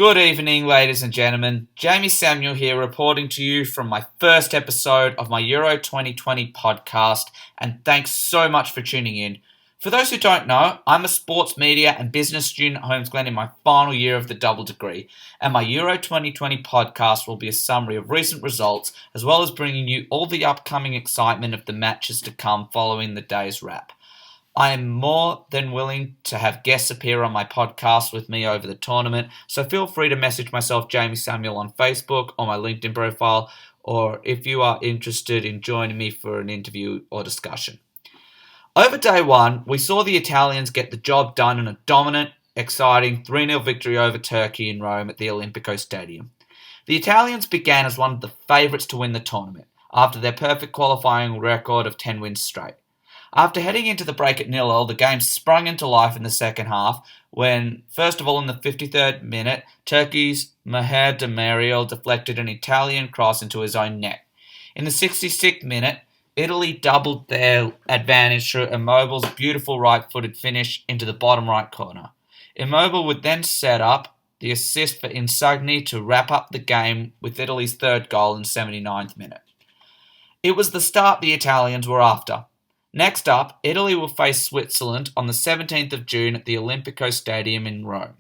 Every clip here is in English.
Good evening, ladies and gentlemen. Jamie Samuel here, reporting to you from my first episode of my Euro 2020 podcast, and thanks so much for tuning in. For those who don't know, I'm a sports media and business student at Holmes Glen in my final year of the double degree, and my Euro 2020 podcast will be a summary of recent results, as well as bringing you all the upcoming excitement of the matches to come following the day's wrap. I am more than willing to have guests appear on my podcast with me over the tournament, so feel free to message myself, Jamie Samuel, on Facebook or my LinkedIn profile, or if you are interested in joining me for an interview or discussion. Over day one, we saw the Italians get the job done in a dominant, exciting 3-0 victory over Turkey in Rome at the Olimpico Stadium. The Italians began as one of the favourites to win the tournament, after their perfect qualifying record of 10 wins straight. After heading into the break at 0-0, the game sprung into life in the second half when, first of all in the 53rd minute, Turkey's Maher Demiral deflected an Italian cross into his own net. In the 66th minute, Italy doubled their advantage through Immobile's beautiful right-footed finish into the bottom right corner. Immobile would then set up the assist for Insigne to wrap up the game with Italy's third goal in the 79th minute. It was the start the Italians were after. Next up, Italy will face Switzerland on the 17th of June at the Olimpico Stadium in Rome.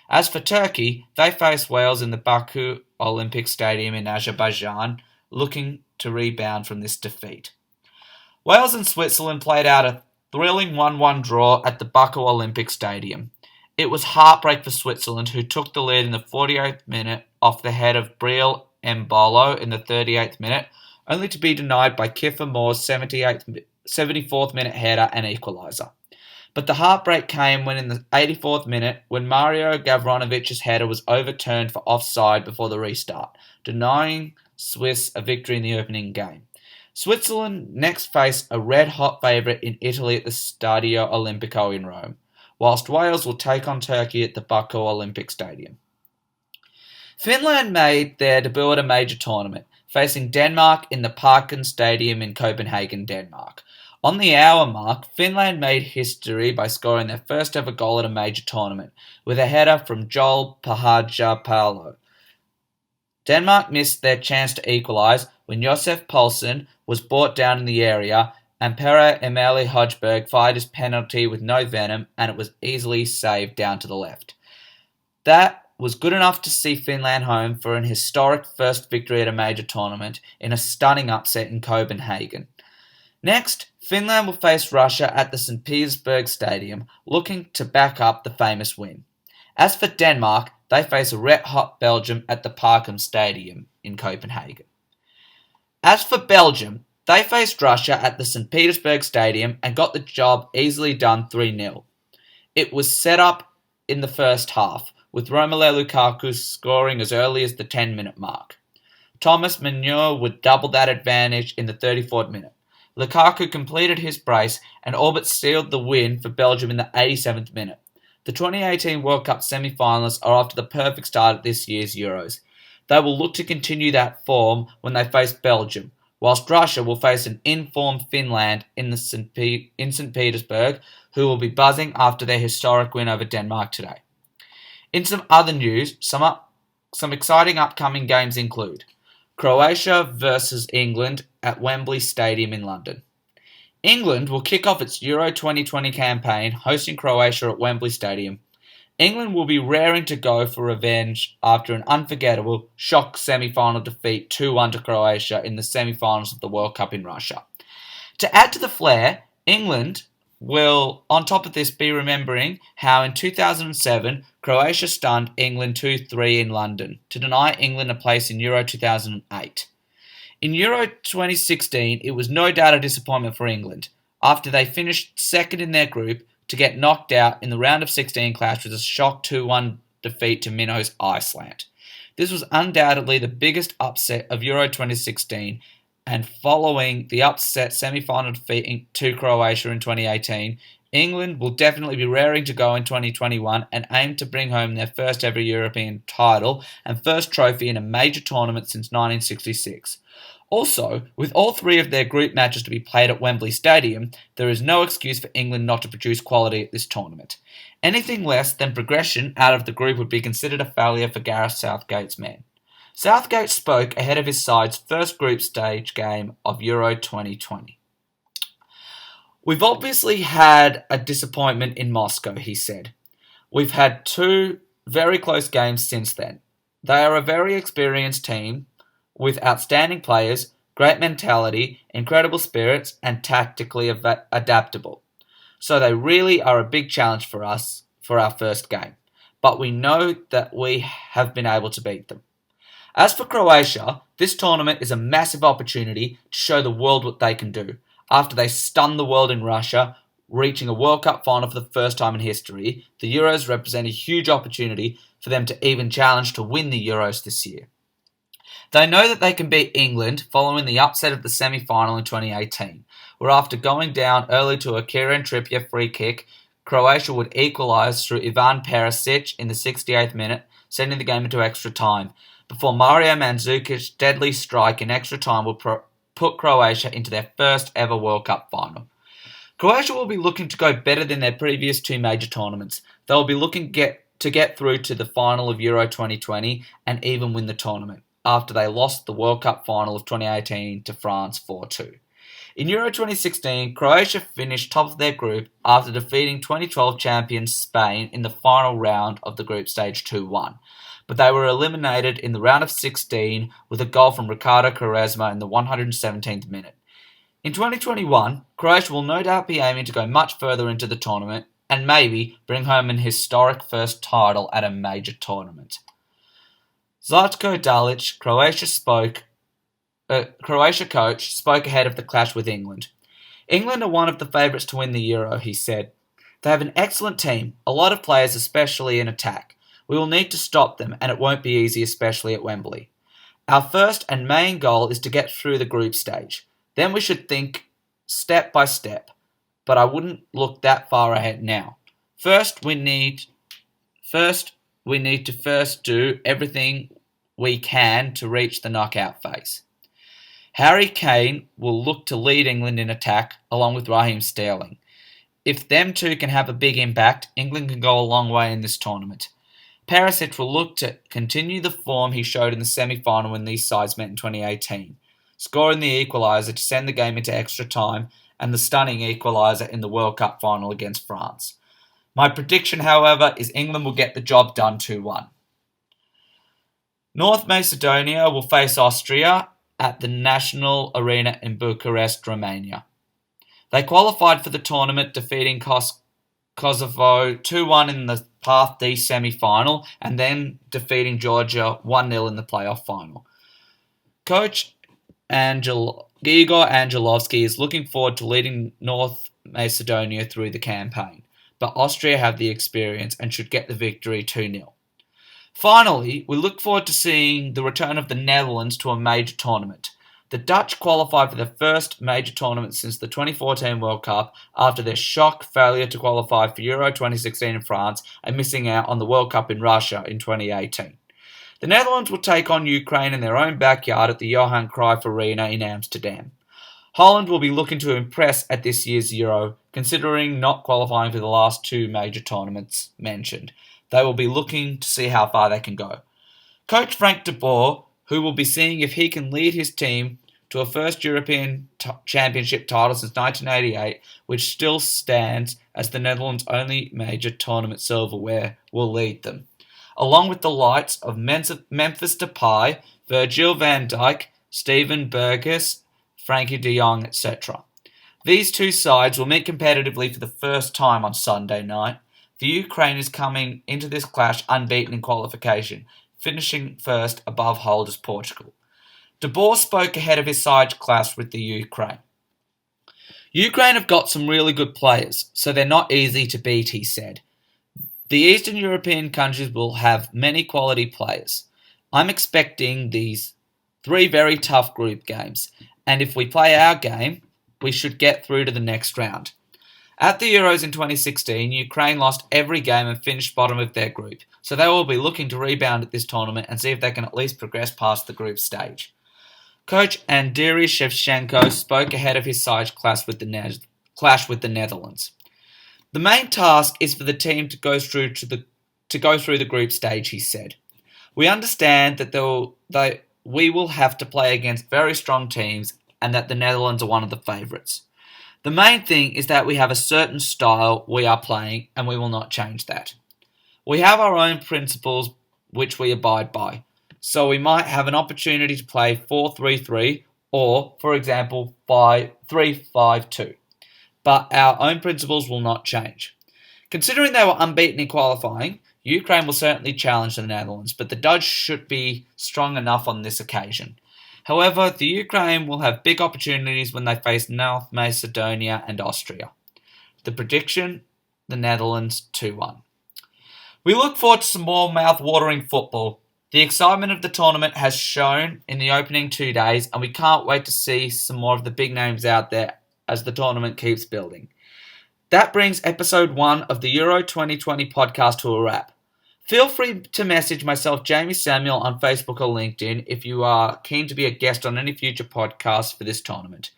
As for Turkey, they face Wales in the Baku Olympic Stadium in Azerbaijan, looking to rebound from this defeat. Wales and Switzerland played out a thrilling 1-1 draw at the Baku Olympic Stadium. It was heartbreak for Switzerland, who took the lead in the 48th minute off the head of Briel Embolo in the 38th minute, only to be denied by Kiefer Moore's 74th minute header and equaliser. But the heartbreak came when in the 84th minute, when Mario Gavronovic's header was overturned for offside before the restart, denying Swiss a victory in the opening game. Switzerland next face a red-hot favourite in Italy at the Stadio Olimpico in Rome, whilst Wales will take on Turkey at the Baku Olympic Stadium. Finland made their debut at a major tournament, facing Denmark in the Parken Stadium in Copenhagen, Denmark. On the hour mark, Finland made history by scoring their first ever goal at a major tournament, with a header from Joel Pahajapalo. Denmark missed their chance to equalise when Josef Poulsen was brought down in the area and Pierre-Emile Højbjerg fired his penalty with no venom, and it was easily saved down to the left. That was good enough to see Finland home for an historic first victory at a major tournament in a stunning upset in Copenhagen. Next, Finland will face Russia at the St. Petersburg Stadium, looking to back up the famous win. As for Denmark, they face a red-hot Belgium at the Parken Stadium in Copenhagen. As for Belgium, they faced Russia at the St. Petersburg Stadium and got the job easily done 3-0. It was set up in the first half, with Romelu Lukaku scoring as early as the 10-minute mark. Thomas Meunier would double that advantage in the 34th minute. Lukaku completed his brace and all but sealed the win for Belgium in the 87th minute. The 2018 World Cup semi-finalists are off to the perfect start at this year's Euros. They will look to continue that form when they face Belgium, whilst Russia will face an informed Finland in St. Petersburg, who will be buzzing after their historic win over Denmark today. In some other news, some exciting upcoming games include Croatia versus England at Wembley Stadium in London. England will kick off its Euro 2020 campaign hosting Croatia at Wembley Stadium. England will be raring to go for revenge after an unforgettable shock semi-final defeat 2-1 to Croatia in the semi-finals of the World Cup in Russia. To add to the flair, England will, on top of this, be remembering how in 2007, Croatia stunned England 2-3 in London to deny England a place in Euro 2008. In Euro 2016, it was no doubt a disappointment for England, after they finished second in their group, to get knocked out in the round of 16 clash with a shock 2-1 defeat to Minnows Iceland. This was undoubtedly the biggest upset of Euro 2016, and following the upset semi-final defeat to Croatia in 2018, England will definitely be raring to go in 2021 and aim to bring home their first ever European title and first trophy in a major tournament since 1966. Also, with all three of their group matches to be played at Wembley Stadium, there is no excuse for England not to produce quality at this tournament. Anything less than progression out of the group would be considered a failure for Gareth Southgate's men. Southgate spoke ahead of his side's first group stage game of Euro 2020. "We've obviously had a disappointment in Moscow," he said. "We've had two very close games since then. They are a very experienced team with outstanding players, great mentality, incredible spirits, and tactically adaptable. So they really are a big challenge for us for our first game. But we know that we have been able to beat them." As for Croatia, this tournament is a massive opportunity to show the world what they can do. After they stunned the world in Russia, reaching a World Cup final for the first time in history, the Euros represent a huge opportunity for them to even challenge to win the Euros this year. They know that they can beat England following the upset of the semi-final in 2018, where after going down early to a Kieran Trippier free kick, Croatia would equalise through Ivan Perisic in the 68th minute, sending the game into extra time, before Mario Mandzukic's deadly strike in extra time would put Croatia into their first ever World Cup final. Croatia will be looking to go better than their previous two major tournaments. They will be looking to get through to the final of Euro 2020 and even win the tournament, after they lost the World Cup final of 2018 to France 4-2. In Euro 2016, Croatia finished top of their group after defeating 2012 champions Spain in the final round of the group stage 2-1. But they were eliminated in the round of 16 with a goal from Ricardo Quaresma in the 117th minute. In 2021, Croatia will no doubt be aiming to go much further into the tournament and maybe bring home an historic first title at a major tournament. Zlatko Dalic, Croatia coach, spoke ahead of the clash with England. "England are one of the favourites to win the Euro," he said. "They have an excellent team, a lot of players, especially in attack. We will need to stop them, and it won't be easy, especially at Wembley. Our first and main goal is to get through the group stage. Then we should think step by step, but I wouldn't look that far ahead now. First, we need to do everything we can to reach the knockout phase. Harry Kane will look to lead England in attack, along with Raheem Sterling. If them two can have a big impact, England can go a long way in this tournament. Perisic will look to continue the form he showed in the semi-final when these sides met in 2018, scoring the equaliser to send the game into extra time and the stunning equaliser in the World Cup final against France. My prediction, however, is England will get the job done 2-1. North Macedonia will face Austria at the National Arena in Bucharest, Romania. They qualified for the tournament, defeating Kosovo 2-1 in the Path D semi-final and then defeating Georgia 1-0 in the playoff final. Coach Igor Angelovski is looking forward to leading North Macedonia through the campaign, but Austria have the experience and should get the victory 2-0. Finally, we look forward to seeing the return of the Netherlands to a major tournament. The Dutch qualified for their first major tournament since the 2014 World Cup after their shock failure to qualify for Euro 2016 in France and missing out on the World Cup in Russia in 2018. The Netherlands will take on Ukraine in their own backyard at the Johan Cruyff Arena in Amsterdam. Holland will be looking to impress at this year's Euro, considering not qualifying for the last two major tournaments mentioned. They will be looking to see how far they can go. Coach Frank de Boer, who will be seeing if he can lead his team to a first European Championship title since 1988, which still stands as the Netherlands' only major tournament silverware, will lead them, along with the likes of Memphis Depay, Virgil van Dijk, Steven Berghuis, Frankie de Jong, etc. These two sides will meet competitively for the first time on Sunday night. The Ukraine is coming into this clash unbeaten in qualification, finishing first above holders Portugal. De Boer spoke ahead of his side's clash with the Ukraine. Ukraine have got some really good players, so they're not easy to beat, he said. The Eastern European countries will have many quality players. I'm expecting these 3 very tough group games, and if we play our game, we should get through to the next round. At the Euros in 2016, Ukraine lost every game and finished bottom of their group, so they will be looking to rebound at this tournament and see if they can at least progress past the group stage. Coach Andriy Shevchenko spoke ahead of his side clash with the Netherlands. The main task is for the team to go through the group stage, he said. We understand that we will have to play against very strong teams and that the Netherlands are one of the favourites. The main thing is that we have a certain style we are playing and we will not change that. We have our own principles which we abide by. So we might have an opportunity to play 4-3-3 or, for example, 3-5-2. But our own principles will not change. Considering they were unbeaten in qualifying, Ukraine will certainly challenge the Netherlands, but the Dutch should be strong enough on this occasion. However, the Ukraine will have big opportunities when they face North Macedonia and Austria. The prediction, the Netherlands 2-1. We look forward to some more mouth-watering football. The excitement of the tournament has shown in the opening 2 days, and we can't wait to see some more of the big names out there as the tournament keeps building. That brings episode 1 of the Euro 2020 podcast to a wrap. Feel free to message myself, Jamie Samuel, on Facebook or LinkedIn if you are keen to be a guest on any future podcasts for this tournament.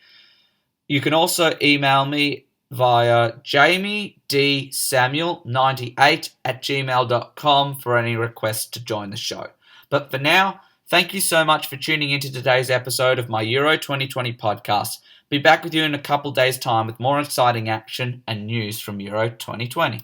You can also email me via jamiedsamuel98@gmail.com for any requests to join the show. But for now, thank you so much for tuning into today's episode of my Euro 2020 podcast. Be back with you in a couple days' time with more exciting action and news from Euro 2020.